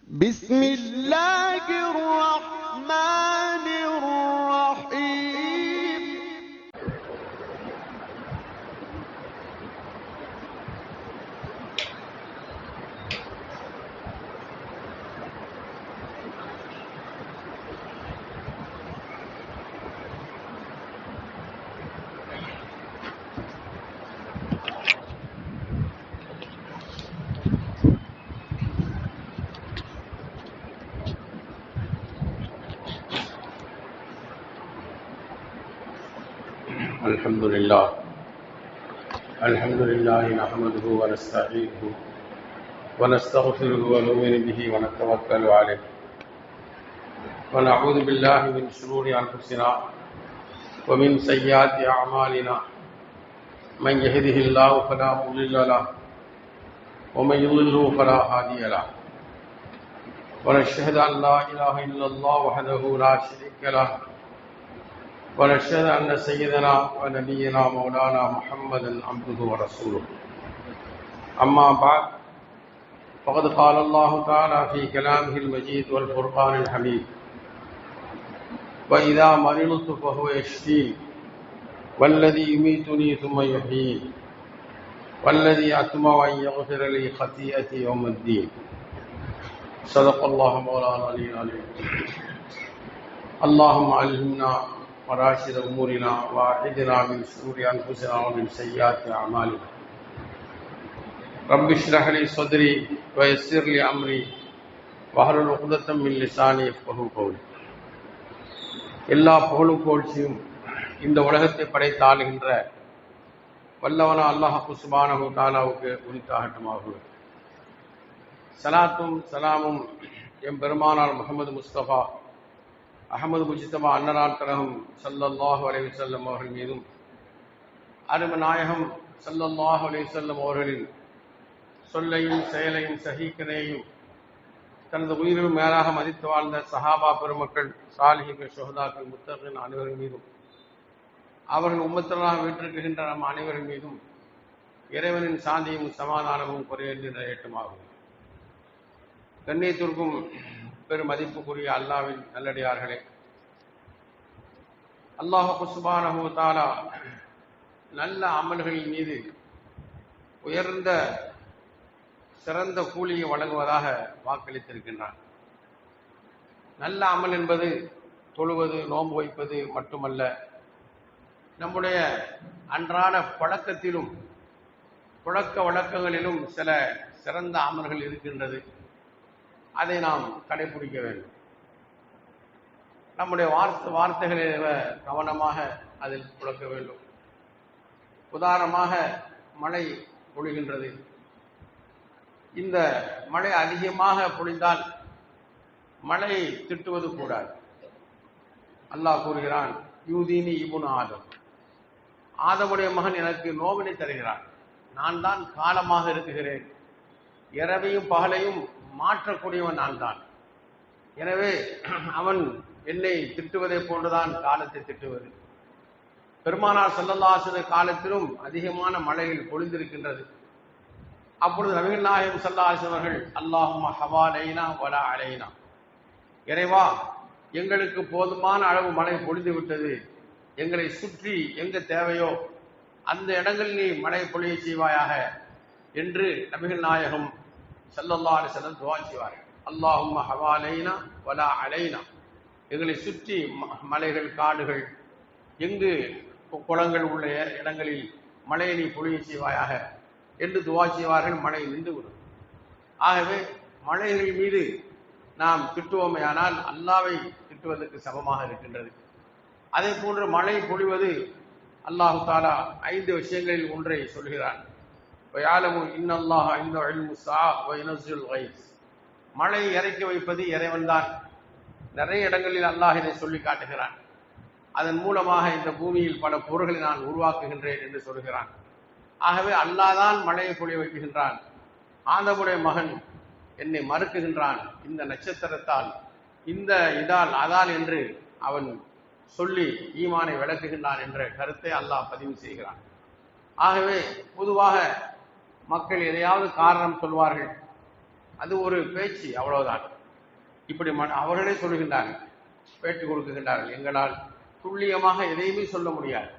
بسم الله الرحمن الرحيم. الحمد لله نحمده ونستعينه ونستغفره ونؤمن به ونتوكل عليه ونعوذ بالله من شرور أنفسنا ومن سيئات أعمالنا من يهده الله فلا مضل له ومن يضلل فلا هادي له ونشهد أن لا إله إلا الله وحده لا شريك له ونشهد أن سيدنا ونبينا مولانا محمدا عبده ورسوله. أما بعد فقد قال الله تعالى في كلامه المجيد والفرقان الحميد: وإذا مرضت فهو يشفين والذي يميتني ثم يحيين والذي أطمع أن يغفر لي خطيئتي يوم الدين. صدق الله مولانا العلي العظيم. اللهم علمنا وراشد أمورنا وأعذنا من شرور أنفسنا ومن سيئات أعمالنا. رب اشرح لي صدري ويسر لي أمري واحلل عقدة من لساني يفقهوا قولي. எல்லா புகழும் புகழ்ச்சியும் இந்த உலகத்தை படைத்து ஆளுகின்ற வல்லவனா அல்லாஹ் சுப்ஹானஹு வ தஆலாவுக்கு உரித்தாகட்டுமாக. சலாத்தும் சலாமும் எம் பெருமானார் முஹம்மது முஸ்தபா அஹமது முஜித்தபா அன்னரான் கரகம் ஸல்லல்லாஹு அலைஹி வஸல்லம் அவர்கள் மீதும், அருமை நாயகம் ஸல்லல்லாஹு அலைஹி வஸல்லம் அவர்களின் சொல்லையும் செயலையும் சஹீஹனையும் தனது உயிரிலும் மேலாக மதித்து வாழ்ந்த சஹாபா பெருமக்கள், சாலிஹீன்கள், ஷுஹதாக்கள், முத்தகீன் அனைவர்கள் மீதும், அவர்கள் உம்மத்தலாக வீற்றிருக்கின்ற நம் அனைவர்கள் மீதும் இறைவனின் சாந்தியும் சமாதானமும் குறையின்றி நிறையட்டுமாகும். கண்ணியத்திற்கும் பெரும் மதிப்புக்குரிய அல்லாஹ்வின் நல்லடியார்களே, அல்லாஹ் சுப்ஹானஹு வ தஆலா நல்ல அமல்களின் மீது உயர்ந்த சிறந்த கூலியை வழங்குவதாக வாக்களித்திருக்கின்றான். நல்ல அமல் என்பது தொழுவது, நோன்பு வைப்பது மட்டுமல்ல, நம்முடைய அன்றாட பழக்கத்திலும் புழக்க வழக்கங்களிலும் சில சிறந்த அமல்கள் இருக்கின்றது. அதை நாம் கடைபிடிக்க வேண்டும். நம்முடைய வார்த்தைகளை கவனமாக அதில் புழக்க வேண்டும். உதாரணமாக, மழை பொழிகின்றது. இந்த மழை அதிகமாக பொழிந்தால் மழையை திட்டுவது கூடாது. அல்லாஹ் கூறுகிறான், யூதீனி இப்னு ஆதம், ஆதமுடைய மகன் எனக்கு நோவினை தருகிறான். நான் தான் காலமாக இருக்குகிறேன், இரவையும் பகலையும் மாற்றக்கூடியவன் நான் தான். எனவே அவன் என்னை திட்டுவதை போன்றுதான் காலத்தை திட்டுவது. பெருமானார் ஸல்லல்லாஹு அலைஹி வஸல்லம் காலத்திலும் அதிகமான மழைகள் பொழிந்திருக்கின்றது. அப்பொழுது நபிகள் நாயகம் ஸல்லல்லாஹு அலைஹி வஸல்லம் அவர்கள், அல்லாஹும்ம ஹவாலைனா வலா அலைனா, இறைவா எங்களுக்கு போதுமான அளவு மழை பொழிந்து விட்டது, எங்களை சுற்றி எங்க தேவையோ அந்த இடங்களில் நீ மழை பொழிய செய்வாயாக என்று நபிகள் நாயகம் ஸல்லல்லாஹு அலைஹி வஸல்லம் துஆ செய்வார்கள். அல்லாஹும்ம ஹவாலைனா வலா அலைனா, எங்களை சுற்றி மலைகள், காடுகள், எங்கு குளங்கள் உள்ள இடங்களில் மழையை நீ பொழிய செய்வாயாக என்று துஆ செய்வார்கள். மழை நின்றுவிடும். ஆகவே மழைகள் மீது நாம் திட்டுவோமையானால் அல்லாஹ்வை திட்டுவதற்கு சமமாக இருக்கின்றது. அதே போன்று மழை பொழிவது அல்லாஹு தஆலா 5 விஷயங்களில் ஒன்றை சொல்கிறான். மழை இறக்கி வைப்பது இறைவன்தான். நிறைய இடங்களில் அல்லாஹ் இதை சொல்லி காட்டுகிறான். அதன் மூலமாக இந்த பூமியில் பல பொருள்களை நான் உருவாக்குகின்றேன் என்று சொல்கிறான். ஆகவே அல்லாஹ்தான் மழையை பொழிய வைக்கின்றான். ஆதமுடைய மகன் என்னை மறுக்குகின்றான், இந்த நட்சத்திரத்தால், இந்த இதால், அதால் என்று அவன் சொல்லி ஈமானை விளக்குகின்றான் என்ற கருத்தை அல்லாஹ் பதிவு செய்கிறான். ஆகவே பொதுவாக மக்கள் எதையாவது காரணம் சொல்வார்கள். அது ஒரு பேச்சு, அவ்வளவுதான். இப்படி அவர்களே சொல்லுகின்றார்கள், பேட்டி கொடுக்குகின்றார்கள், எங்களால் துல்லியமாக எதையுமே சொல்ல முடியாது.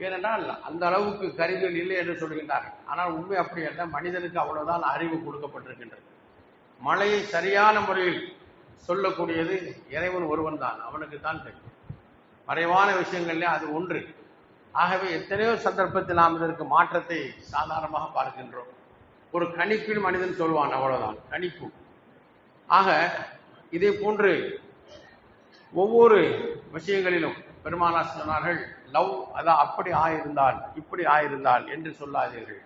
ஏனென்றால் அந்த அளவுக்கு கருவிகள் இல்லை என்று சொல்கின்றார்கள். ஆனால் உண்மை அப்படி அல்ல. மனிதனுக்கு அவ்வளவுதான் அறிவு கொடுக்கப்பட்டிருக்கின்றது. மழையை சரியான முறையில் சொல்லக்கூடியது இறைவன் ஒருவன் தான், அவனுக்கு தான் தெரியும். மறைவான விஷயங்கள்ல அது ஒன்று. ஆகவே எத்தனையோ சந்தர்ப்பத்தில் நாம் இதற்கு மாற்றத்தை சாதாரணமாக பார்க்கின்றோம். ஒரு கணிப்பில் மனிதன் சொல்வான், அவ்வளவுதான், கணிப்பு. ஆக இதே போன்று ஒவ்வொரு விஷயங்களிலும் பெருமானார் சொன்னார்கள், லவ், அதான் அப்படி ஆயிருந்தால் இப்படி ஆயிருந்தால் என்று சொல்லாதீர்கள்.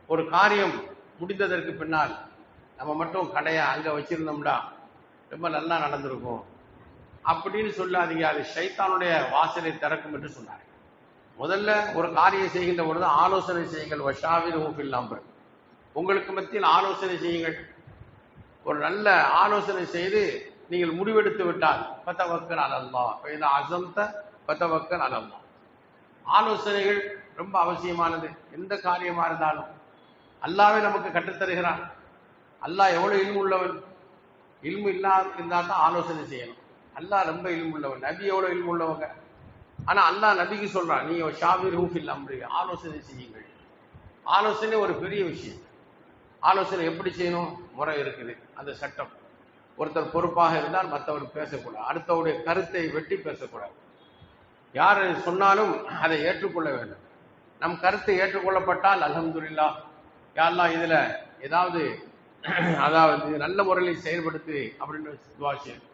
ஒரு காரியம் முடிந்ததற்கு பின்னால் நம்ம மட்டும் கடையை அங்க வச்சிருந்தோம்னா ரொம்ப நல்லா நடந்திருக்கும் அப்படின்னு சொல்லாதீங்க. அது ஷைத்தானுடைய வாசலை திறக்கும் என்று சொன்னார். முதல்ல ஒரு காரியம் செய்கின்ற பொழுது ஆலோசனை செய்யுங்கள். வஷாவிருஹு ஃபில் அம்ர், உங்களுக்கு மத்தியில் ஆலோசனை செய்யுங்கள். ஒரு நல்ல ஆலோசனை செய்து நீங்கள் முடிவெடுத்து விட்டால் ஃபதவக்கல் அலல்லாஹ் ஃபஇதா அஸம்த ஃபதவக்கல் அலல்லாஹ். ஆலோசனைகள் ரொம்ப அவசியமானது. எந்த காரியமா இருந்தாலும் அல்லாஹ்வே நமக்கு கற்றுத்தருகிறான். அல்லாஹ் எவ்வளவு இல்மு உள்ளவன். இல்மு இருந்தால் தான் ஆலோசனை செய்யணும். அல்லாஹ் ரொம்ப இல்மு உள்ளவன். நபி எவ்வளவு இல்மு உள்ளவங்க. ஆனா அல்லாஹ் நபிக்கு சொல்றான், நீ ஷாவிருஹு ஃபில் அம்ரி, ஆலோசனை செய்யுங்கள். ஆலோசனை ஒரு பெரிய விஷயம். ஆலோசனை எப்படி செய்யணும், முறை இருக்குது, அந்த சட்டம். ஒருத்தர் பொறுப்பாக இருந்தால் மற்றவர் பேசக்கூடாது, அடுத்தவருடைய கருத்தை வெட்டி பேசக்கூடாது. யார் சொன்னாலும் அதை ஏற்றுக்கொள்ள வேண்டும். நம் கருத்தை ஏற்றுக்கொள்ளப்பட்டால் அல்ஹம்துலில்லாஹ், யா அல்லாஹ் இதுல ஏதாவது நல்ல முறையில் செயல்படுத்து அப்படின்னு துஆ செய்யணும்.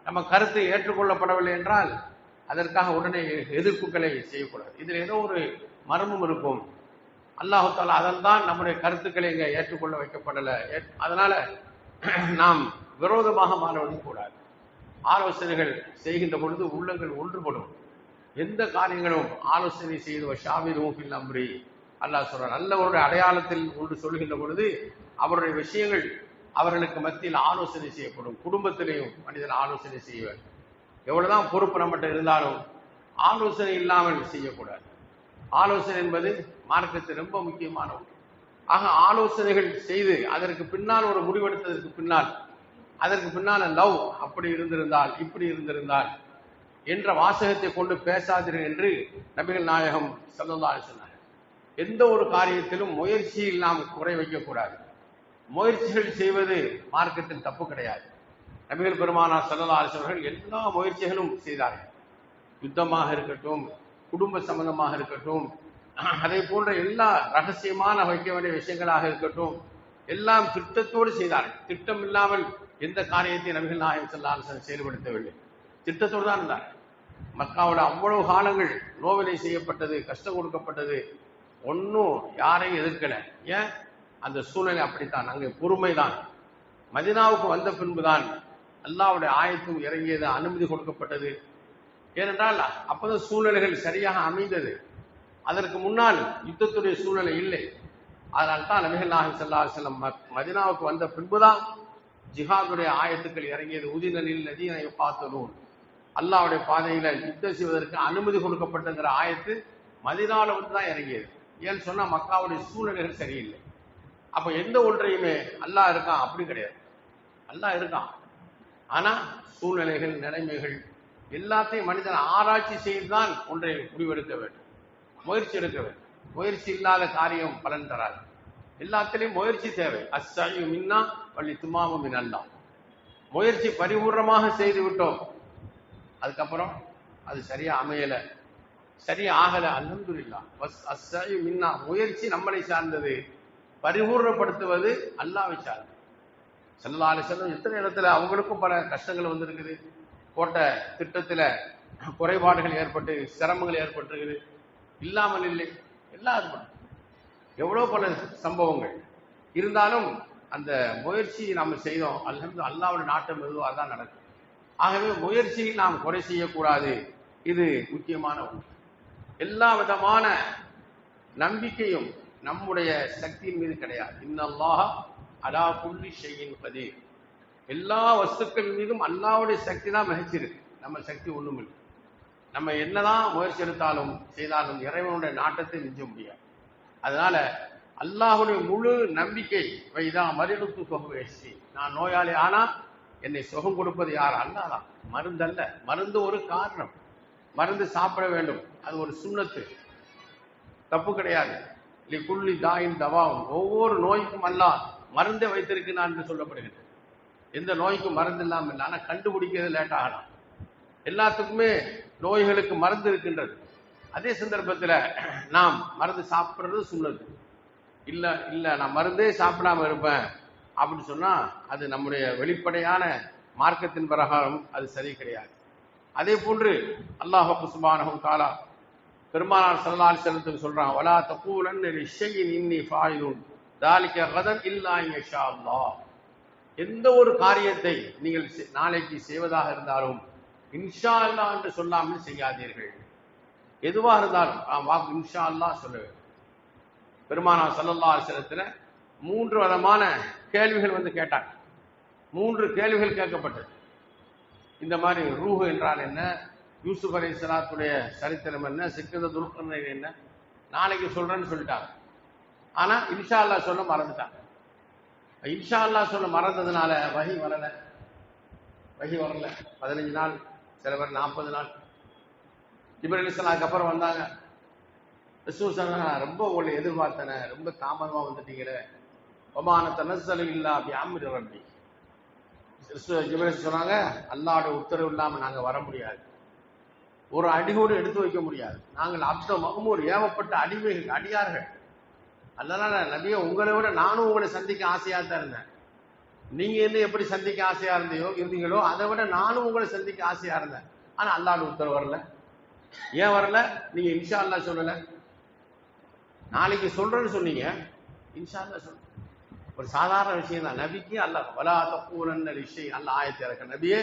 நம்ம கருத்தை ஏற்றுக்கொள்ளப்படவில்லை என்றால் அதற்காக உடனே எதிர்ப்புகளை செய்யக்கூடாது. இதில் ஏதோ ஒரு மர்மம் இருக்கும். அல்லாஹு தஆலா அதன் தான் நம்முடைய கருத்துக்களை இங்கே ஏற்றுக்கொள்ள வைக்கப்படலை. அதனால நாம் விரோதமாக மாறுவதும் கூடாது. ஆலோசனைகள் செய்கின்ற பொழுது உள்ளங்கள் ஒன்றுபடும். எந்த காரியங்களும் ஆலோசனை செய்து ஷாவிருஹு ஃபில் அம்ரி, அல்லாஹ் சொல்றார். நல்லவருடைய அடையாளத்தில் ஒன்று சொல்கின்ற பொழுது அவருடைய விஷயங்கள் அவர்களுக்கு மத்தியில் ஆலோசனை செய்யப்படும். குடும்பத்திலேயும் மனிதன் ஆலோசனை செய்வார். எவ்வளவுதான் பொறுப்பு நம்மகிட்ட இருந்தாலும் ஆலோசனை இல்லாமல் செய்யக்கூடாது. ஆலோசனை என்பது மார்க்கத்தில் ரொம்ப முக்கியமான ஒன்று. ஆக ஆலோசனைகள் செய்து அதற்கு பின்னால் ஒரு முடிவெடுத்ததற்கு பின்னால் அதற்கு பின்னால் லவ் அப்படி இருந்திருந்தால் இப்படி இருந்திருந்தால் என்ற வாசகத்தை கொண்டு பேசாதீர்கள் என்று நபிகள் நாயகம் ஸல்லல்லாஹு அலைஹி வஸல்லம். எந்த ஒரு காரியத்திலும் முயற்சியில் நாம் குறை வைக்கக்கூடாது. முயற்சிகள் செய்வது மார்க்கத்தில் தப்பு கிடையாது. நபிகள் பெருமானார் ஸல்லல்லாஹு அலைஹி வஸல்லம் எல்லா முயற்சிகளும் செய்தார்கள். யுத்தமாக இருக்கட்டும், குடும்ப சம்பந்தமாக இருக்கட்டும், அதை போன்ற எல்லா ரகசியமான வைக்க வேண்டிய விஷயங்களாக இருக்கட்டும், எல்லாம் திட்டத்தோடு செய்தார்கள். திட்டம் இல்லாமல் எந்த காரியத்தை நபிகள் நாயகம் ஸல்லல்லாஹு அலைஹி வஸல்லம் செயல்படுத்தவில்லை. திட்டத்தோடு தான் இருந்தார். மக்காவோட அவ்வளவு காலங்கள் நோவினை செய்யப்பட்டது, கஷ்டம் கொடுக்கப்பட்டது, ஒன்னும் யாரையும் எதிர்க்கல. ஏன்? அந்த சூழ்நிலை அப்படித்தான். அங்கே பொறுமைதான். மதீனாவுக்கு வந்த பின்புதான் அல்லாஹ்வுடைய ஆயத்தும் இறங்கியது, அனுமதி கொடுக்கப்பட்டது. ஏனென்றால் அப்போதான் சூழ்நிலைகள் சரியாக அமைந்தது. அதற்கு முன்னால் யுத்தத்துடைய சூழ்நிலை இல்லை. அதனால தான் நபிகள் நாயகம் ஸல்லல்லாஹு அலைஹி வஸல்லம் மதீனாவுக்கு வந்த பின்புதான் ஜிஹாதுடைய ஆயத்துக்கள் இறங்கியது. உதினலில் லதீன யுகாத்தலூன், அல்லாஹ்வுடைய பாதையில யுத்தம் செய்வதற்கு அனுமதி கொடுக்கப்பட்டங்கிற ஆயத்து மதீனாவுல வந்து தான் இறங்கியது. ஏன்னு சொன்னா மக்காவுடைய சூழ்நிலைகள் சரியில்லை. அப்ப எந்த ஒன்றையுமே அல்லாஹ் இருக்கான் அப்படி கிடையாது. அல்லாஹ் இருக்கான். ஆனா சூழ்நிலைகள், நிலைமைகள் எல்லாத்தையும் மனிதன் ஆராய்ச்சி செய்துதான் ஒன்றை முடிவெடுக்க வேண்டும், முயற்சி எடுக்க வேண்டும். முயற்சி இல்லாத காரியம் பலன் தராது. எல்லாத்திலையும் முயற்சி தேவை. அஸ்ஸயு மின்னா வலி துமாமு மின் அல்லாஹ். முயற்சி பரிபூர்ணமாக செய்து விட்டோம், அதுக்கப்புறம் அது சரியா அமையல, சரியா ஆகல, அல்ஹம்துலில்லாஹ். அஸ்ஸயு மின்னா, முயற்சி நம்மளை சார்ந்தது, பரிபூர்ணப்படுத்துவது அல்லாஹ்வை சார்ந்தது. ஸல்லல்லாஹு அலைஹி வஸல்லம் எத்தனை இடத்துல அவங்களுக்கும் பல கஷ்டங்கள் வந்திருக்குது. போட்ட திட்டத்துல குறைபாடுகள் ஏற்பட்டு சிரமங்கள் ஏற்பட்டிருக்குது, இல்லாமல் இல்லை, எல்லாம் எவ்வளவு பல சம்பவங்கள் இருந்தாலும் அந்த முயற்சியை நாம் செய்தோம். அல்ஹம்துலில்லாஹ், அல்லாஹ்வுடைய நாட்டம் எதுவோ அதான் நடக்கும். ஆகவே முயற்சியில் நாம் குறை செய்யக்கூடாது. இது முக்கியமான ஒன்று. எல்லா விதமான நம்பிக்கையும் நம்முடைய சக்தியின் மீது கிடையாது. இன்னல்லாஹ அலா குல்லி ஷைஇன் கதீர். எல்லா வஸ்துக்கள் மீதும் அல்லாஹ்வுடைய சக்தி தான் மிகச்சிருக்கு. நம்ம சக்தி ஒண்ணும் இல்லை. நம்ம என்னதான் முயற்சி எடுத்தாலும் செய்தாலும் இறைவனுடைய நாட்டத்தை மிஞ்ச முடியாது. அதனால அல்லாஹ்வுடைய முழு நம்பிக்கை வைதா மரிடுத்து தொகுவேசி, நான் நோயாளி ஆனா என்னை சுகம் கொடுப்பது யார்? அல்லாஹ் தான். மருந்து அல்ல. மருந்து ஒரு காரணம். மருந்து சாப்பிட வேண்டும், அது ஒரு சுன்னத்து, தப்பு கிடையாது. லிகுல்லி தாயின் தவாவும், ஒவ்வொரு நோய்க்கும் அல்லாஹ் மருந்தை வைத்திருக்கிறான் என்று சொல்லப்படுகிறது. எந்த நோய்க்கும் மருந்து இல்லாமல் இல்லை, ஆனால் கண்டுபிடிக்கிறது லேட் ஆகலாம். எல்லாத்துக்குமே நோய்களுக்கு மருந்து இருக்கின்றது. அதே சந்தர்ப்பத்தில் நாம் மருந்து சாப்பிட்றது சுன்னது. இல்லை இல்லை நான் மருந்தே சாப்பிடாம இருப்பேன் அப்படின்னு சொன்னா அது நம்முடைய வெளிப்படையான மார்க்கத்தின் பிரகாரம் அது சரி கிடையாது. அதே போன்று அல்லாஹ் சுப்ஹானஹு வ தஆலா பெருமானார் ஸல்லல்லாஹு அலைஹி வஸல்லம் சொல்றாங்க, வலா தகூலன்ன லிஷைஇன் இன்னி ஃபாயிலுன் ذلك கதன் இல்லா இன்ஷா அல்லாஹ். எந்த ஒரு காரியத்தை நீங்கள் நாளைக்கு செய்வதாக இருந்தாலும் இன்ஷா அல்லாஹ் என்று சொல்லாமல் செய்யாதீர்கள். எதுவா இருந்தாலும் வாக்கு இன்ஷா அல்லாஹ் சொல்ல வேண்டும். பெருமானார் ஸல்லல்லாஹு அலைஹி வஸல்லம் 3 விதமான கேள்விகள் வந்து கேட்டாங்க. 3 கேள்விகள் கேட்கப்பட்டது. இந்த மாதிரி ரூஹ் என்றால் என்ன, யூசுப் அலைஹிஸ்ஸலாத்துடைய சரித்திரம் என்ன, சிக்கந்த துல்கர்னைன் என்ன, நாளைக்கு சொல்றேன்னு சொல்லிட்டாங்க. ஆனா இன்ஷா அல்லாஹ் சொல்ல மறந்துட்டாங்க. இன்ஷா அல்லாஹ் சொல்ல மறந்ததுனால வஹி வரல. 15 நாள், சில பேர் 40 நாள். ஜிப்ரீல் அலைஹிஸ்ஸலாத்துக்கு அப்புறம் வந்தாங்க. ரசூல் ஸல்லல்லாஹு அலைஹி ரொம்ப உங்களை எதிர்பார்த்தன, ரொம்ப தாமதமா வந்துட்டீங்களே. ஒமான தனஸ்ஸலு இல்லா பிஅம்ரி ரப்பி. ஜிப்ரீல் சொன்னாங்க, அல்லாஹ்வுடைய உத்தரவு இல்லாம நாங்க வர முடியாது, ஒரு அடிகூட எடுத்து வைக்க முடியாது. நாங்கள் அப்த மகமூர், ஏவப்பட்ட அடியார்கள். அதனால நபியே, உங்களை விட நானும் உங்களை சந்திக்க ஆசையா தான் இருந்தேன். நீங்க என்ன எப்படி சந்திக்க ஆசையா இருந்தீங்களோ அதை விட நானும் உங்களை சந்திக்க ஆசையா இருந்தேன். ஆனா அல்லாஹ்வுடைய உத்தரவு வரல. ஏன் வரல? நீங்க இன்ஷா அல்லாஹ் சொல்லல. நாளைக்கு சொல்றேன்னு சொன்னீங்க, இன்ஷா அல்லாஹ் சொல்ல. ஒரு சாதாரண விஷயம் தான். நபிக்கு அல்லாஹ் வலா தகூலன்ன லிஷை, அல்லாஹ் ஆயத்தை இறக்க, நபியே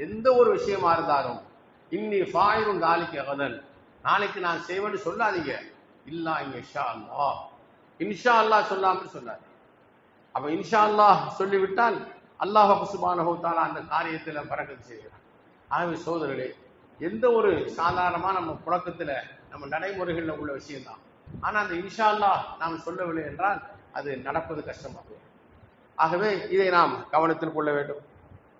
எந்த ஒரு விஷயமா இருந்தாலும் இன்னி ஃபாயிலுன் ذلك கதன், நாளைக்கு நான் செய்வேன்னு சொல்லாதீங்க. இல்லா இன்ஷா அல்லாஹ், இன்ஷா அல்லாஹ் சொல்லாமல் சொன்னார். அப்ப இன்ஷா அல்லாஹ் சொல்லிவிட்டால் அல்லாஹ் சுப்ஹானஹு வ தஆலா அந்த காரியத்தில் பரக்கத் செய்கிறார். ஆகவே சோதரர்களே, எந்த ஒரு சாதாரணமான நம்ம புழக்கத்தில் நம்ம நடைமுறைகளில் உள்ள விஷயம்தான். ஆனா அந்த இன்ஷா அல்லாஹ் நாம் சொல்லவில்லை என்றால் அது நடப்பது கஷ்டமாகும். ஆகவே இதை நாம் கவனத்தில் கொள்ள வேண்டும்.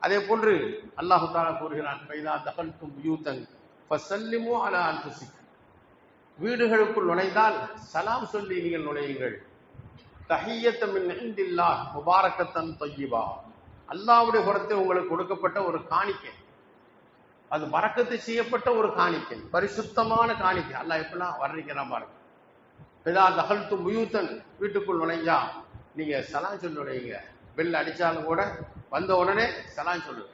அதே போன்று அல்லாஹ் தஆலா கூறுகிறான், ஃபைதா தகல்தும் பியூதன் ஃபஸல்லிமு அலா அன்ஃபுசிக்கும், வீடுகளுக்குள் நுழைந்தால் சலாம் சொல்லி நீங்கள் நுழையுங்கள். தஹிய்யத்த மின் இன்டில்லாஹ் முபாரக்கத்தன் தய்யிபா, அல்லாஹ்வுடைய புறத்தில் உங்களுக்கு கொடுக்கப்பட்ட ஒரு காணிக்கை, அது பரக்கத்து செய்யப்பட்ட ஒரு காணிக்கை, பரிசுத்தமான காணிக்கை. அல்லாஹ் எப்படிலாம் வர்ணிக்கிறான் பாருங்க. ஃபைதா தகல்தும் பியூதன், வீட்டுக்குள் நுழைஞ்சா நீங்க சலாம் சொல்லி நுழையுங்க. பெல் அடிச்சாலும் கூட வந்த உடனே சலாம் சொல்லுங்க.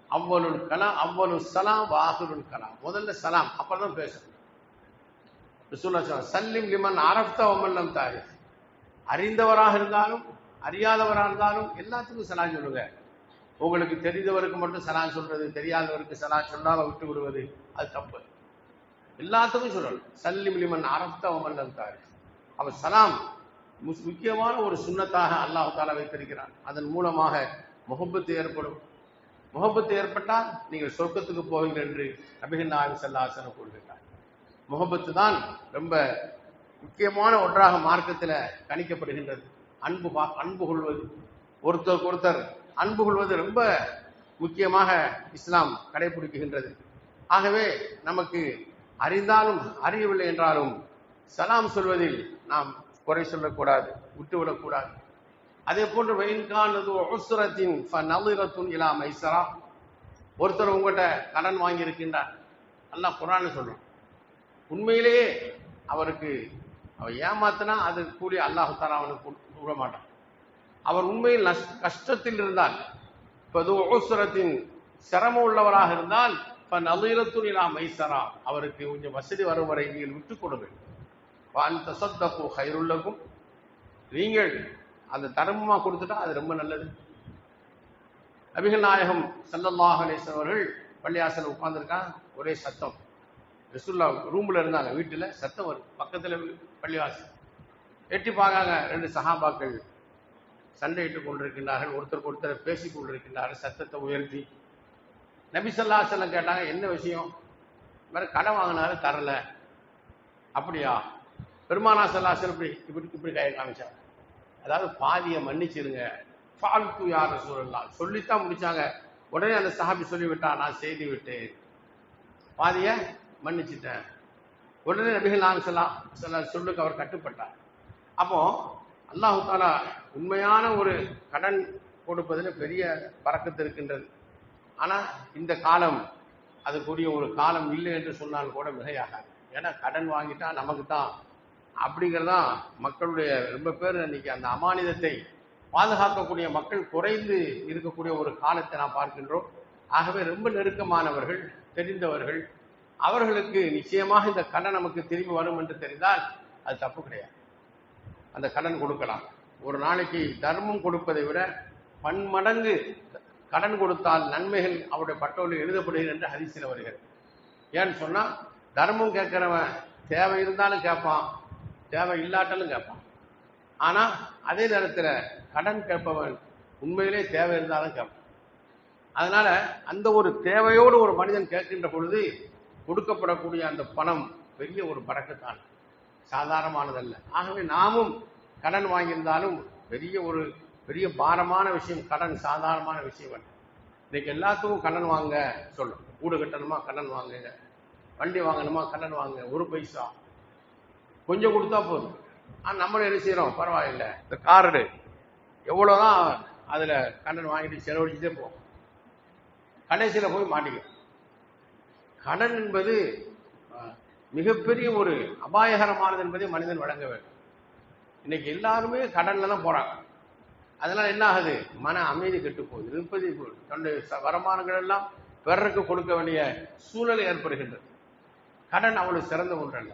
அவ்வளுல் கலாம், அவ்வளு சலாம், வாஹிருல் கலாம், முதல்ல சலாம், அப்புறம் பேசணும். ரசூலுல்லாஹி ஸல்லல்லாஹு அலைஹி வஸல்லம் சல்லிம் லிமன் அரஃப்த வ மன் லம் தாரிஃப், அறிந்தவராக இருந்தாலும் அறியாதவராக இருந்தாலும் எல்லாத்துக்கும் சலாம் சொல்லுங்க. உங்களுக்கு தெரிந்தவருக்கு மட்டும் சலாம் சொல்றது, தெரியாதவருக்கு சலாம் சொல்லாம விட்டு விடுவது அது தப்பு. எல்லாத்துக்கும் சொல்லணும். சல்லிம் லிமன் அரஃப்த வ மன் லம் தாரிஃப். அப்ப சலாம் முக்கியமான ஒரு சுன்னத்தாக அல்லாஹ் தஆலா வைத்திருக்கிறான். அதன் மூலமாக முஹப்பத் ஏற்படும். முஹப்பத் ஏற்பட்டால் நீங்கள் சொர்க்கத்துக்கு போவீர்கள் என்று நபிகள் நாயகம் ஸல்லல்லாஹு அலைஹி வஸல்லம் கூறுகிறார். முஹப்பத்து தான் ரொம்ப முக்கியமான ஒன்றாக மார்க்கத்தில் கணிக்கப்படுகின்றது. அன்பு கொள்வது, ஒருத்தருக்கு ஒருத்தர் அன்பு கொள்வது ரொம்ப முக்கியமாக இஸ்லாம் கடைபிடிக்கின்றது. ஆகவே நமக்கு அறிந்தாலும் அறியவில்லை என்றாலும் சலாம் சொல்வதில் நாம் குறை சொல்லக்கூடாது, விட்டுவிடக்கூடாது. அதே போன்று வெயின்கானது உஸ்ரத்தின் ஃபநலிரத்துன் இலா மைஸரா, ஒருத்தர் உங்கள்கிட்ட கடன் வாங்கி இருக்கின்றார். அல்லாஹ் குர்ஆன்ல சொல்றோம், உண்மையிலேயே அவருக்கு அவர் ஏமாத்தினா அது கூலி அல்லாஹ் தஆலா அவனுக்கு விட மாட்டான். அவர் உண்மையில் கஷ்டத்தில் இருந்தால், பது உஸ்ரத்தின் சிரமம் உள்ளவராக இருந்தால் ஃபநலிரத்துன் இலா மைஸரா, அவருக்கு கொஞ்சம் வசதி வரும் வரை நீங்கள் விட்டுக் கொடுங்கள். வான் தஸத்தகு கைருல் லகும், நீங்கள் அந்த தர்மமா கொடுத்துட்டா அது ரொம்ப நல்லது. நபிகள் நாயகம் ஸல்லல்லாஹு அலைஹி வஸல்லம் அவர்கள் பள்ளியாசல் உட்கார்ந்துருக்காங்க, ஒரே சத்தம். ரசூலுல்லாஹ் ரூம்ல இருந்தாங்க, வீட்டுல சத்தம் வரும், பக்கத்துல பள்ளிவாசல். எட்டி பார்க்காங்க, 2 சஹாபாக்கள் சண்டையிட்டுக் கொண்டிருக்கின்றார்கள், ஒருத்தருக்கு ஒருத்தர் பேசிக் கொண்டிருக்கின்றார்கள் சத்தத்தை உயர்த்தி. நபி ஸல்லல்லாஹு அலைஹி வஸல்லம் கேட்டாங்க, என்ன விஷயம்? வேற கடன் வாங்கினாரு தரல. அப்படியா? பெருமானா ஸல்லல்லாஹு இப்படி இப்படி இப்படி கை காமிச்சாங்க. அதாவது பாதியை மன்னிச்சிருங்க, ஃபால்து யா ரசூலல்லாஹ் சொல்லித்தான் முடிச்சாங்க. உடனே அந்த சஹாபி சொல்லிவிட்டா, நான் செய்து விட்டேன், பாதியை மன்னிச்சிட்டேன். உடனே நபிகள் நாயகம் ஸல்லல்லாஹு அலைஹி வஸல்லம் சொல்லுக்கு அவர் கட்டுப்பட்டார். அப்போ அல்லாஹ் தஆலா உண்மையான ஒரு கடன் கொடுப்பதில் பெரிய பரக்கத்து இருக்கின்றது. ஆனால் இந்த காலம் அதுக்குரிய ஒரு காலம் இல்லை என்று சொன்னால் கூட மிகையாகாது. ஏன்னா கடன் வாங்கிட்டா நமக்கு தான் அப்படிங்கிறதான் மக்களுடைய ரொம்ப பேர் இன்னைக்கு அந்த அமானிதத்தை பாதுகாக்கக்கூடிய மக்கள் குறைந்து இருக்கக்கூடிய ஒரு காலத்தை நாம் பார்க்கின்றோம். ஆகவே ரொம்ப நெருக்கமானவர்கள், தெரிந்தவர்கள், அவர்களுக்கு நிச்சயமாக இந்த கடன் நமக்கு திரும்பி வரும் என்று தெரிந்தால் அது தப்பு கிடையாது. அந்த கடன் கொடுக்கலாம். ஒரு நாளைக்கு தர்மம் கொடுப்பதை விட பன்மடங்கு கடன் கொடுத்தால் நன்மைகள் அவருடைய பட்டோலில் எழுதப்படுகிறது என்று ஹதீஸில் வருகிறது. ஏன்னு சொன்னா தர்மம் கேட்கிறவன் தேவை இருந்தாலும் கேட்பான், தேவை இல்லாட்டாலும் கேட்பான். ஆனா அதே நேரத்தில் கடன் கேட்பவன் உண்மையிலே தேவை இருந்தாலும் கேட்பான். அதனால அந்த ஒரு தேவையோடு ஒரு மனிதன் கேட்கின்ற பொழுது கொடுக்கப்படக்கூடிய அந்த பணம் பெரிய ஒரு பரக்கத்தான், சாதாரணமானதல்ல. ஆகவே நாமும் கடன் வாங்கியிருந்தாலும் பெரிய பாரமான விஷயம் கடன், சாதாரணமான விஷயம் அல்ல. இன்னைக்கு எல்லாத்துக்கும் கடன் வாங்க சொல்லும். வீடு கட்டணுமா கடன் வாங்குங்க, வண்டி வாங்கணுமா கடன் வாங்க, ஒரு பைசா கொஞ்சம் கொடுத்தா போதும். ஆனால் நம்மளும் என்ன செய்யறோம், பரவாயில்லை இந்த கார்டு எவ்வளோதான் அதில் கடன் வாங்கிட்டு செலவழிச்சுட்டே போகும், கடைசியில் போய் மாட்டிக்கும். கடன் என்பது மிகப்பெரிய ஒரு அபாயகரமானது என்பதை மனிதன் வழங்க வேண்டும். இன்னைக்கு எல்லாருமே கடன்ல தான் போறாங்க. அதனால என்ன ஆகுது, மன அமைதி கெட்டு போகுது. இருப்பது தன்னுடைய வருமானங்கள் எல்லாம் பிறருக்கு கொடுக்க வேண்டிய சூழல் ஏற்படுகின்றது. கடன் அவ்வளவு சிறந்த ஒன்று அல்ல.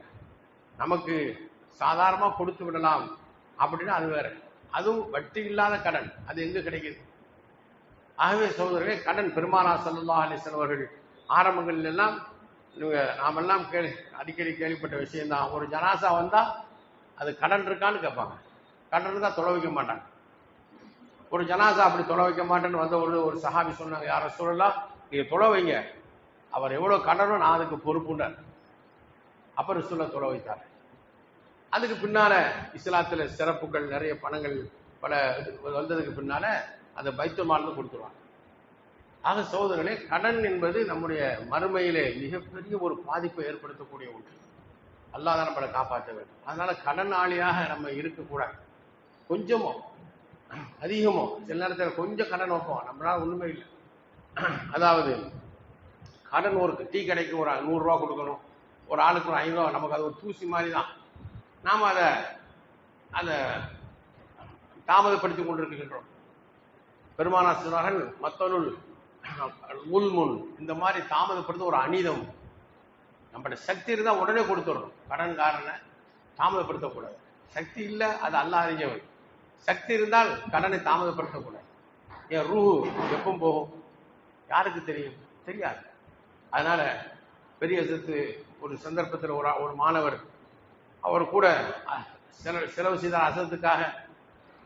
நமக்கு சாதாரணமாக கொடுத்து விடலாம் அப்படின்னா அது வேற. அதுவும் வட்டி இல்லாத கடன், அது எங்க கிடைக்குது? ஆகவே சகோதரர்களே, கடன் பெருமானார் ஸல்லல்லாஹு அலைஹி வஸல்லம் அவர்கள் ஆரம்பங்களில் எல்லாம் நாமெல்லாம் அடிக்கடி கேள்விப்பட்ட விஷயம்தான். ஒரு ஜனாசா வந்தா அது கடன் இருக்கான்னு கேட்பாங்க. கடன் இருந்தா தொலை வைக்க மாட்டாங்க. ஒரு ஜனாசா அப்படி தொலை வைக்க மாட்டேன்னு வந்த ஒரு சஹாபி சொன்னாங்க, யார சொல்லலாம் நீங்க தொலை வைங்க, அவர் எவ்வளவு கடனும் நான் அதுக்கு பொறுப்புண்டார். அப்புறம் ரசூலுல்லாஹ் தொலை வைத்தார். அதுக்கு பின்னால இஸ்லாத்துல சிறப்புகள் நிறைய பணங்கள் பல வந்ததுக்கு பின்னால அதை பைத்துல் மால்ல கொடுத்துருவாங்க. ஆக சகோதரர்களே, கடன் என்பது நம்முடைய மறுமையிலே மிகப்பெரிய ஒரு பாதிப்பை ஏற்படுத்தக்கூடிய ஒன்று. அல்லாஹ் தான் நம்மளை காப்பாற்ற வேண்டும். அதனால கடனாளியாக நம்ம இருக்கக்கூடாது. கொஞ்சமோ அதிகமோ சில நேரத்தில் கொஞ்சம் கடன் வைப்போம், நம்மளால ஒண்ணுமே இல்லை. அதாவது கடன், ஒரு டீ கடைக்கு ஒரு 100 ரூபா கொடுக்கணும், ஒரு ஆளுக்கு ஒரு 500 ரூபா, நமக்கு அது ஒரு தூசி மாதிரி தான். நாம் அதை தாமதப்படுத்தி கொண்டிருக்கின்றோம். பெருமானார் சொன்னார்கள், மத்தலுல் உல்முன், இந்த மாதிரி தாமதப்படுத்த ஒரு அநீதம். நம்மளுடைய சக்தி இருந்தால் உடனே கொடுத்துடணும். கடன்காரனை தாமதப்படுத்தக்கூடாது. சக்தி இல்லை, அது அல்லாஹ் அறிஞ்சவன். சக்தி இருந்தால் கடனை தாமதப்படுத்தக்கூடாது. என் ரூஹு எப்போ போகும் யாருக்கு தெரியும்? தெரியாது. அதனால பெரிய ஒரு சந்தர்ப்பத்தில் ஒரு மாணவர் அவர் கூட செலவு செய்த அசத்துக்காக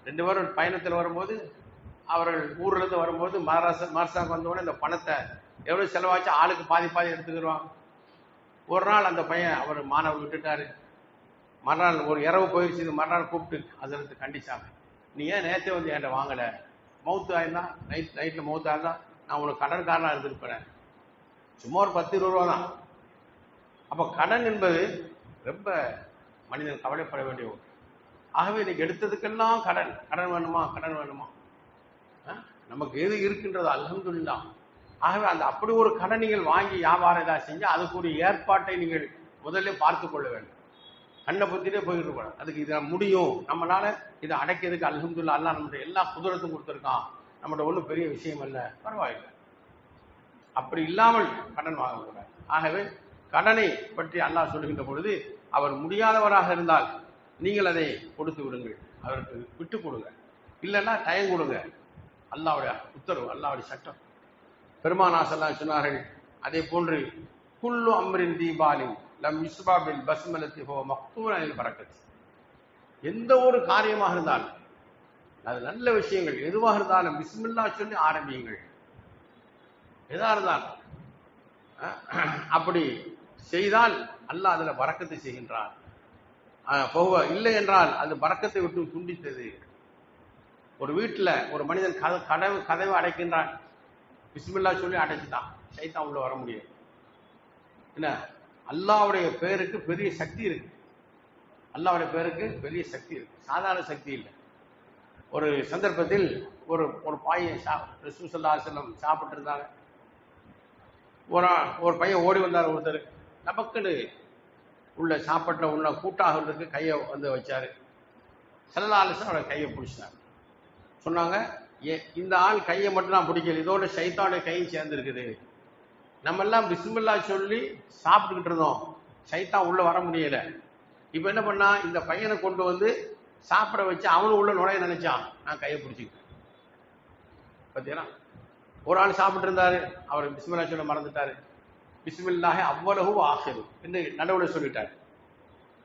2 பேரும் பயணத்தில் வரும்போது, அவர்கள் ஊர்ல இருந்து வரும்போது மதரசாவுக்கு வந்தோடனே இந்த பணத்தை எவ்வளவு செலவாச்சு ஆளுக்கு பாதி பாதி எடுத்துக்கிடுவாங்க. ஒரு நாள் அந்த பையன் அவர் மாணவர் விட்டுட்டாரு. மறுநாள் ஒரு இரவு போயிடுச்சு. மறுநாள் கூப்பிட்டு அதிலிருந்து கண்டிச்சாங்க, நீ ஏன் நேற்றே வந்து என்கிட்ட வாங்கலை? மௌத்து ஆயிருந்தா நைட்டில் மௌத்து ஆயிருந்தா நான் உனக்கு கடன்காரனாக இருந்திருப்பேன். சும்மா ஒரு 10-20 ரூபா தான். அப்போ கடன் என்பது ரொம்ப மனிதன் கவலைப்பட வேண்டிய ஒன்று. ஆகவே இன்னைக்கு எடுத்ததுக்கெல்லாம் கடன், கடன் வேணுமா கடன் வேணுமா, நமக்கு எது இருக்கின்றதோ அல்ஹம்துலில்லாஹ். ஆகவே அப்படி ஒரு கடன் நீங்கள் வாங்கி வியாபாரம் ஏதாவது செஞ்சால் அதுக்குரிய ஏற்பாட்டை நீங்கள் முதல்ல பார்த்து கொள்ள வேண்டும். கண்ணை பற்றிட்டே போயிட்டு கூடாது. அதுக்கு இதை முடியும், நம்மளால இதை அடைக்கிறதுக்கு அல்ஹம்துலில்லாஹ் அல்லாஹ் நம்மளுடைய எல்லா குதிரத்தும் கொடுத்துருக்கான், நம்மளோட ஒன்றும் பெரிய விஷயம் அல்ல, பரவாயில்லை. அப்படி இல்லாமல் கடன் வாங்கக்கூடாது. ஆகவே கடனை பற்றி அல்லாஹ் சொல்லுகின்ற பொழுது, அவர் முடியாதவராக இருந்தால் நீங்கள் அதை கொடுத்து விடுங்கள், அவருக்கு விட்டு கொடுங்க, இல்லைன்னா டயம் கொடுங்க. அல்லாஹ்வுடைய உத்தரவு, அல்லாஹ்வுடைய சட்டம். பெருமானார் ஸல்லல்லாஹு அலைஹி வஸல்லம் சொன்னார்கள், அதே போன்று குல்லு அம்ரின் தீபாலின் லம் யுஸ்பா பில் பஸ்மலத்தி ஹுவ மக்தூன் அனில் பரக்கத். எந்த ஒரு காரியமாக இருந்தாலும், அது நல்ல விஷயங்கள் எதுவாக இருந்தாலும் பிஸ்மில்லாஹ் சொல்லி ஆரம்பியுங்கள். எதா இருந்தாலும் அப்படி செய்தால் அல்லாஹ் அதுல பரக்கத்தை செய்கின்றான். இல்லை என்றால் அது பரக்கத்தை விட்டு துண்டித்தது. ஒரு வீட்டில் ஒரு மனிதன் கதவை அடைக்கின்றான், பிஸ்மில்லா சொல்லி அடைச்சிட்டான், சைத்தான் உள்ள வர முடியாது. என்ன, அல்லாஹ்வுடைய பேருக்கு பெரிய சக்தி இருக்கு. அல்லாஹ்வுடைய பேருக்கு பெரிய சக்தி இருக்கு, சாதாரண சக்தி இல்லை. ஒரு சந்தர்ப்பத்தில் ஒரு பையன் ரசூல் ஸல்லல்லாஹு அலைஹி வஸல்லம் சாப்பிட்டு இருந்தாங்க. ஒரு பையன் ஓடி வந்தார். ஒருத்தர் நமக்குன்னு உள்ள சாப்பாட்டில் உள்ள கூட்டாகிறதுக்கு கையை வந்து வச்சாரு. ஸல்லல்லாஹு அலைஹி வஸல்லம் அவரை கையை பிடிச்சாங்க. சொன்னாங்க, இந்த ஆள் கையை மட்டும் நான் பிடிக்கல, இதோட ஷைத்தானுடைய கையும் சேர்ந்துருக்குது. நம்ம எல்லாம் பிஸ்மில்லா சொல்லி சாப்பிட்டுக்கிட்டு இருந்தோம், ஷைத்தான் உள்ள வர முடியல. இப்ப என்ன பண்ணா, இந்த பையனை கொண்டு வந்து சாப்பிட வச்சு அவனு உள்ள நுழைய நினைச்சான், நான் கையை பிடிச்சிக்கிட்டேன். பார்த்தீங்களா, ஒரு ஆள் சாப்பிட்டு இருந்தாரு, அவர் பிஸ்மில்லா சொல்ல மறந்துட்டாரு. பிஸ்மில்லாஹி அவ்வளவு ஆஹிரு என்று நடுவில் சொல்லிட்டார்.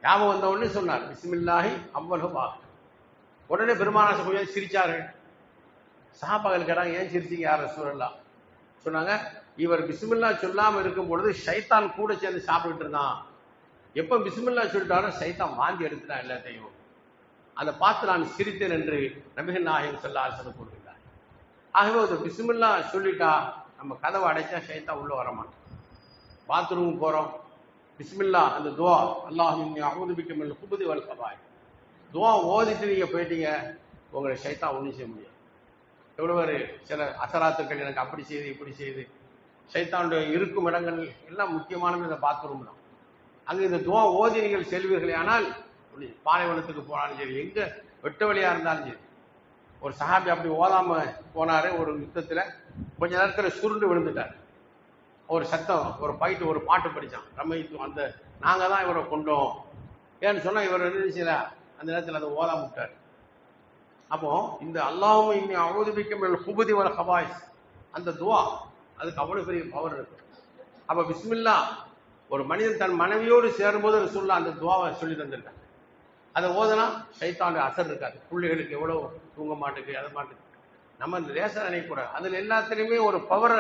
ஞாபகம் வந்த உடனே சொன்னார் பிஸ்மில்லாஹி அவ்வளவு ஆஹிரு. உடனே பெருமானார் கொஞ்சம் சிரிச்சார்கள். சஹாபாக்கள் கேட்டாங்க, ஏன் சிரிச்சீங்க யார் ரசூலல்லாஹ்? சொன்னாங்க, இவர் பிஸ்மில்லா சொல்லாம இருக்கும் பொழுது ஷைத்தான் கூட சேர்ந்து சாப்பிட்டுட்டு இருந்தான். எப்ப பிஸ்மில்லா சொல்லிட்டாரோ ஷைத்தான் வாந்தி எடுத்துட்டான் எல்லாத்தையும். அதை பார்த்து நான் சிரித்தேன் என்று நபிகள் நாயகம் ஸல்லல்லாஹு அலைஹி வஸல்லம் கூறுகிறார். ஆகவே ஒரு பிஸ்மில்லா சொல்லிட்டா நம்ம கதவை அடைச்சா ஷைத்தான் உள்ள வரமாட்டான். பாத்ரூம் போறோம், பிஸ்மில்லா அந்த துவா, அல்லாஹும்ம இன்னி அஊது பிக்க மினல் குபுதி வல் கபாய், துவா ஓதிட்டு நீங்க போயிட்டீங்க, உங்களை ஷைத்தான் ஒன்றும் செய்ய முடியாது. எவ்வளவு சில அசராத்துக்கள் எனக்கு அப்படி செய்து இப்படி செய்து, ஷைத்தானுடைய இருக்கும் இடங்கள் எல்லாம் முக்கியமானது இந்த பாத்ரூம் தான். அங்கு இந்த துவா ஓதி நீங்கள் செல்வீர்களே ஆனால், பாலைவனத்துக்கு போனாலும் சரி, எங்க வெட்ட வழியா இருந்தாலும் சரி. ஒரு சஹாபி அப்படி ஓதாம போனாரு. ஒரு யுத்தத்துல கொஞ்ச நேரத்துல சுருண்டு விழுந்துட்டார். ஒரு சத்தம், ஒரு ஒரு பாட்டு படிச்சான், ரமைத்து அந்த நாங்க தான் இவரை கொண்டோம் ஏன்னு சொன்னா, இவர் என்ன செய்யல, அந்த நேரத்தில் அதை ஓதாம விட்டார். அப்போ இந்த அல்லாஹும்ம இன்னி அஊது பிக்க மினல் குபுதி வல் கபாயிஸ் அந்த துவா, அதுக்கு அவ்வளவு பெரிய பவர் இருக்கு. அப்ப பிஸ்மில்லா ஒரு மனிதன் தன் மனைவியோடு சேரும்போது ரசூலுல்லாஹ் அந்த துவாவை சொல்லி தந்திருக்காங்க. அதை ஓதனா ஷைத்தானுடைய அசர் இருக்காது. பிள்ளைகளுக்கு எவ்வளவு தூங்க மாட்டுக்கு அதை மாட்டுக்கு நம்ம லேசா நினைக்கூடாது. அதுல எல்லாத்திலையுமே ஒரு பவர்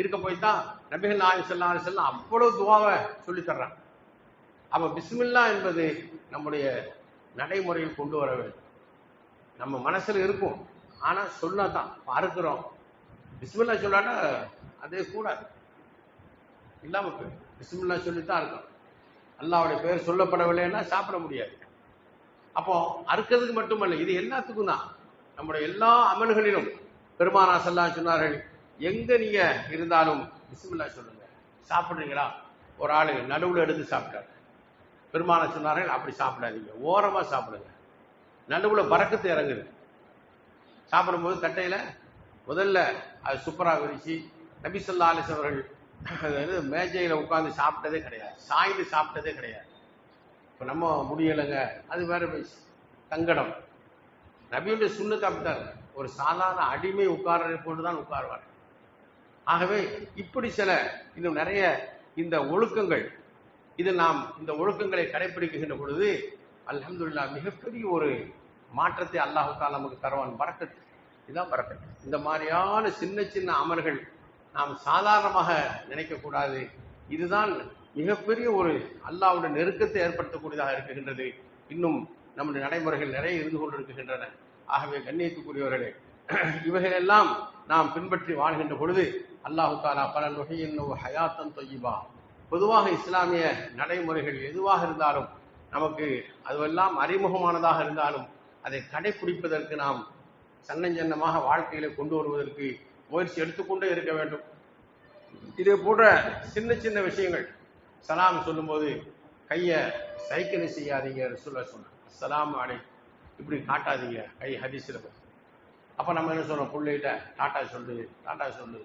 இருக்க போய்தான் நபிகள் நாயகம் ஸல்லல்லாஹு அலைஹி வஸல்லம் அவ்வளவு துவாவை சொல்லி தர்றாங்க. அப்ப பிஸ்மில்லா என்பது நம்முடைய நடைமுறையில் கொண்டு வர வேண்டும். நம்ம மனசுல இருக்கும், ஆனா சொன்னாதான் அறுக்கிறோம். பிஸ்மில்லா சொல்லாட்டா அதே கூடாது, இல்லாம போயிடும். பிஸ்மில்லா சொல்லித்தான் இருக்கும். அல்லாஹ்வுடைய பேர் சொல்லப்படவில்லைன்னா சாப்பிட முடியாது. அப்போ அறுக்கிறதுக்கு மட்டுமல்ல, இது எல்லாத்துக்கும் தான். நம்முடைய எல்லா அமல்களிலும் பெருமானார் ஸல்லல்லாஹு அலைஹி சொன்னார்கள், எங்க நீங்க இருந்தாலும் பிஸ்மில்லா சொல்லுங்க. சாப்பிடுறீங்களா, ஒரு ஆளு நடுவுல எடுத்து சாப்பிட்டாரு. பெருமானார் சொன்னார்கள், அப்படி சாப்பிடாதீங்க, ஓரமா சாப்பிடுங்க, நடுவுல பரக்கத்து இறங்குது. சாப்பிடும்போது தட்டையில முதல்ல அது சூப்பரா விரிச்சு, நபி ஸல்லல்லாஹு அலைஹி அவர்கள் மேஜையில உட்கார்ந்து சாப்பிட்டதே கிடையாது, சாய்ந்து சாப்பிட்டதே கிடையாது. இப்ப நம்ம முடியலைங்க, அது வேற பேசு, தங்கடம். நபியுடைய சுன்னத் அப்படித்தான், ஒரு சாதாரண அடிமை உட்கார்றதை போட்டுதான் உட்காருவார். ஆகவே இப்படி சில இன்னும் நிறைய இந்த ஒழுக்கங்கள், இது நாம் இந்த ஒழுக்கங்களை கடைபிடிக்கின்ற பொழுது அல்ஹம்துலில்லாஹ் மிகப்பெரிய ஒரு மாற்றத்தை அல்லாஹ் தஆலா நமக்கு தருவான். பரக்கத், இதுதான் பரக்கத். இந்த மாதிரியான சின்ன சின்ன அமல்கள் நாம் சாதாரணமாக நினைக்கக்கூடாது. இதுதான் மிகப்பெரிய ஒரு அல்லாஹ்வுடைய நெருக்கத்தை ஏற்படுத்தக்கூடியதாக இருக்கின்றது. இன்னும் நம்முடைய நடைமுறைகள் நிறைய இருந்து கொண்டிருக்கின்றன. ஆகவே கண்ணியத்துக்குரியவர்களே, இவைகளெல்லாம் நாம் பின்பற்றி வாழ்கின்ற பொழுது அல்லாஹு தஆலா பல நுஹையின்னு ஹயாத்தன் தொய்யிபா, பொதுவாக இஸ்லாமிய நடைமுறைகள் எதுவாக இருந்தாலும் நமக்கு அதுவெல்லாம் அறிமுகமானதாக இருந்தாலும் அதை கடைபிடிப்பதற்கு நாம் சன்னஞ்சன்னமாக வாழ்க்கையில கொண்டு வருவதற்கு முயற்சி எடுத்துக்கொண்டே இருக்க வேண்டும். இதே போன்ற சின்ன சின்ன விஷயங்கள், சலாம் சொல்லும்போது கையை சைக்கிள் செய்யாதீங்க, ரசூலுல்லாஹ் சொன்னாங்க. அஸ்ஸலாமு அலைக்கும் இப்படி காட்டாதீங்க, கை ஹதீஸ்ல. அப்ப நம்ம என்ன சொல்றோம், பிள்ளைகிட்ட டாட்டா சொல்லு, டாட்டா சொல்லு,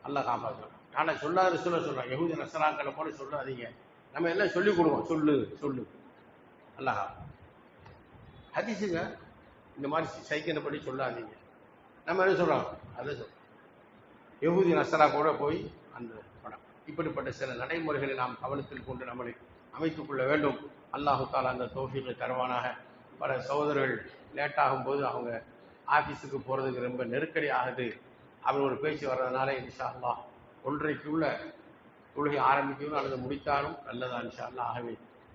அல்லாஹ் காப்பாற்றணும். டாட்டா சொல்லாத ரசூலுல்லாஹ் சொல்றாங்க, யஹூதி நஸ்ராக்களை போல சொல்லாதீங்க. நம்ம எல்லாம் சொல்லிக் கொடுவோம், சொல்லு சொல்லு, அல்லாஹ் ஹதீஸுங்க. இந்த மாதிரி சைக்கிள் படி சொல்லாதீங்க. நம்ம என்ன சொல்றோம், அதை சொல்றோம். யஹூதி நஸ்ரா கூட போய் அந்த படம். இப்படிப்பட்ட சில நடைமுறைகளை நாம் கவனத்தில் கொண்டு நம்மளை அமைத்துக் கொள்ள வேண்டும். அல்லாஹு தஆலா அந்த தௌஃபீகை தருவானாக. பல சகோதரர்கள் லேட்டாகும் போது அவங்க ஆஃபீஸுக்கு போகிறதுக்கு ரொம்ப நெருக்கடி ஆகுது. அவங்க ஒரு பேச்சு வர்றதுனால இன்ஷா அல்லாஹ் 1:30க்குள்ள தொழுகை ஆரம்பிக்கணும் அல்லது முடித்தாலும் நல்லதா இன்ஷா அல்லாஹ். ஆகவே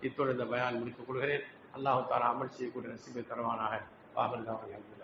இத்தோடு இந்த பயான் முடித்துக் கொள்கிறேன். அல்லாஹ் தஆலா அமல் செய்யக்கூடிய நசீபை தருவானாக. வாஹிர் தஅவானா